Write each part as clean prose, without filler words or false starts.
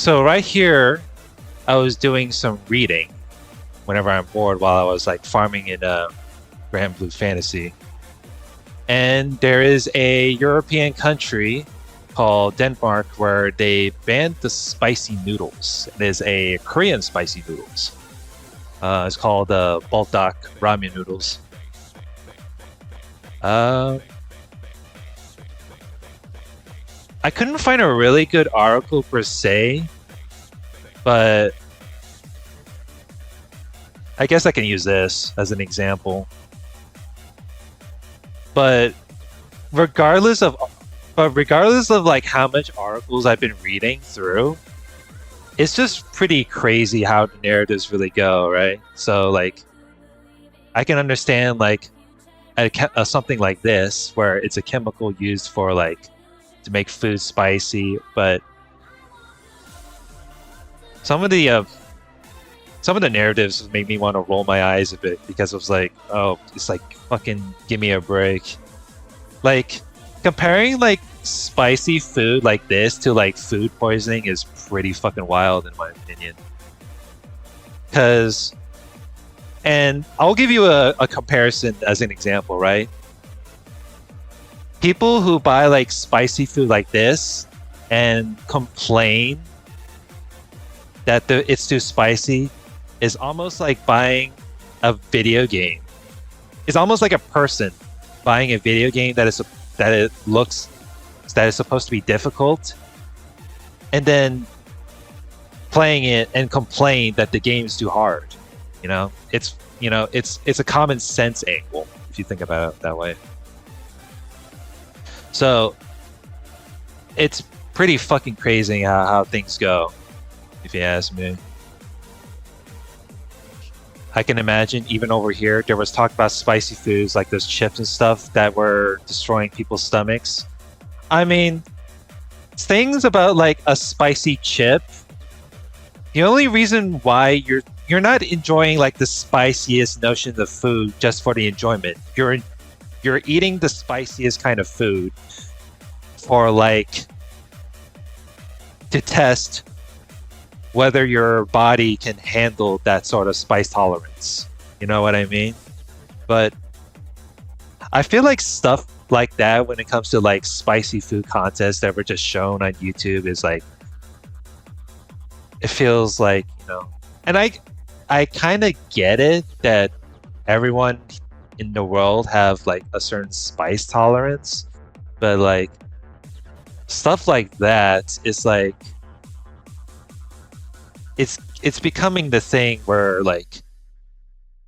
So right here, I was doing some reading whenever I'm bored while I was like farming in Grand Blue Fantasy. And there is a European country called Denmark where they banned the spicy noodles. It is a Korean spicy noodles. It's called buldak ramen noodles. I couldn't find a really good article per se, but I guess I can use this as an example. But regardless of like how much articles I've been reading through, it's just pretty crazy how the narratives really go, right? So like I can understand like something like this where it's a chemical used for like to make food spicy, but some of the narratives made me want to roll my eyes a bit because it was like, oh, it's like fucking give me a break. Like comparing like spicy food like this to like food poisoning is pretty fucking wild in my opinion. And I'll give you a comparison as an example, right? People who buy like spicy food like this and complain that it's too spicy is almost like buying a video game. It's almost like a person buying a video game that is supposed to be difficult, and then playing it and complain that the game's too hard. It's a common sense angle if you think about it that way. So it's pretty fucking crazy how things go, if you ask me. I can imagine even over here, there was talk about spicy foods like those chips and stuff that were destroying people's stomachs. I mean, things about like a spicy chip, the only reason why you're not enjoying like the spiciest notion of food just for the enjoyment. You're eating the spiciest kind of food for like to test whether your body can handle that sort of spice tolerance. You know what I mean? But I feel like stuff like that when it comes to like spicy food contests that were just shown on YouTube is like, it feels like, and I kind of get it that everyone in the world have like a certain spice tolerance, but like stuff like that is like it's becoming the thing where like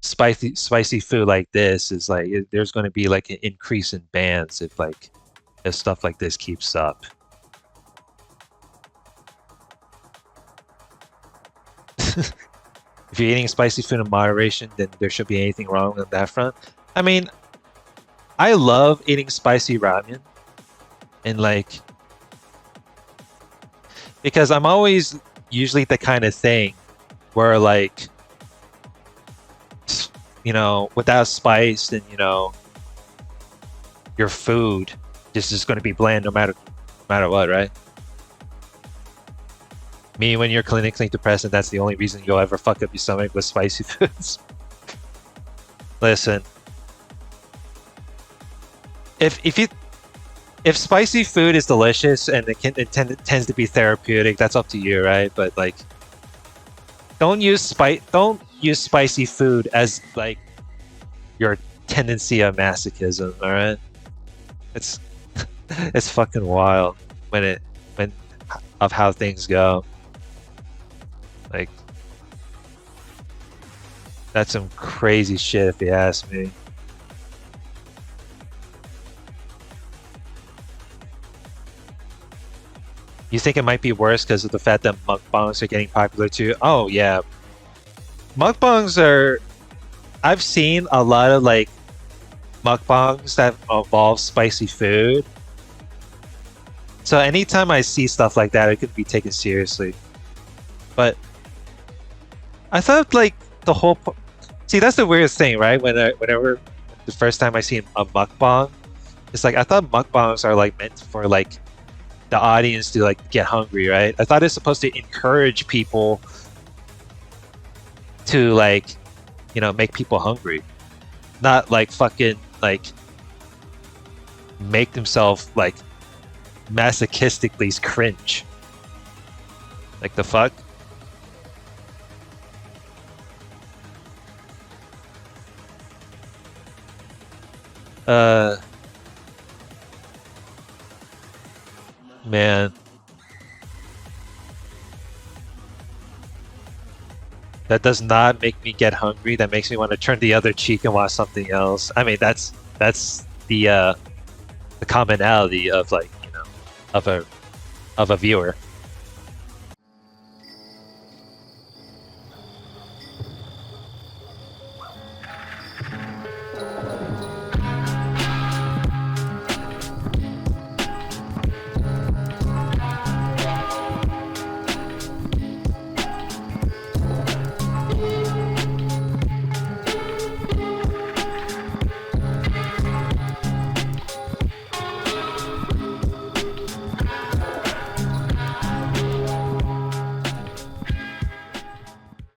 spicy food like this is like there's going to be like an increase in bans if stuff like this keeps up. If you're eating spicy food in moderation, then there should be anything wrong on that front. I mean, I love eating spicy ramen, and like because I'm always usually the kind of thing where like without spice, then your food just is going to be bland no matter what, right? Me, when you're clinically depressed, and that's the only reason you'll ever fuck up your stomach with spicy foods. Listen, if spicy food is delicious and it tends to be therapeutic, that's up to you, right? But like, don't use spicy food as like your tendency of masochism. All right, it's it's fucking wild when of how things go. Like, that's some crazy shit if you ask me. You think it might be worse because of the fact that mukbangs are getting popular too? Oh yeah, mukbangs are. I've seen a lot of like mukbangs that involve spicy food. So anytime I see stuff like that, it could be taken seriously. But I thought like the whole. See, that's the weirdest thing, right? Whenever the first time I see a mukbang, it's like I thought mukbangs are like meant for like the audience to like get hungry, right? I thought it's supposed to encourage people to like, make people hungry, not like fucking like make themselves like masochistically cringe. Like the fuck? Uh, man, that does not make me get hungry. That makes me want to turn the other cheek and watch something else. I mean, that's the commonality of like, of a viewer.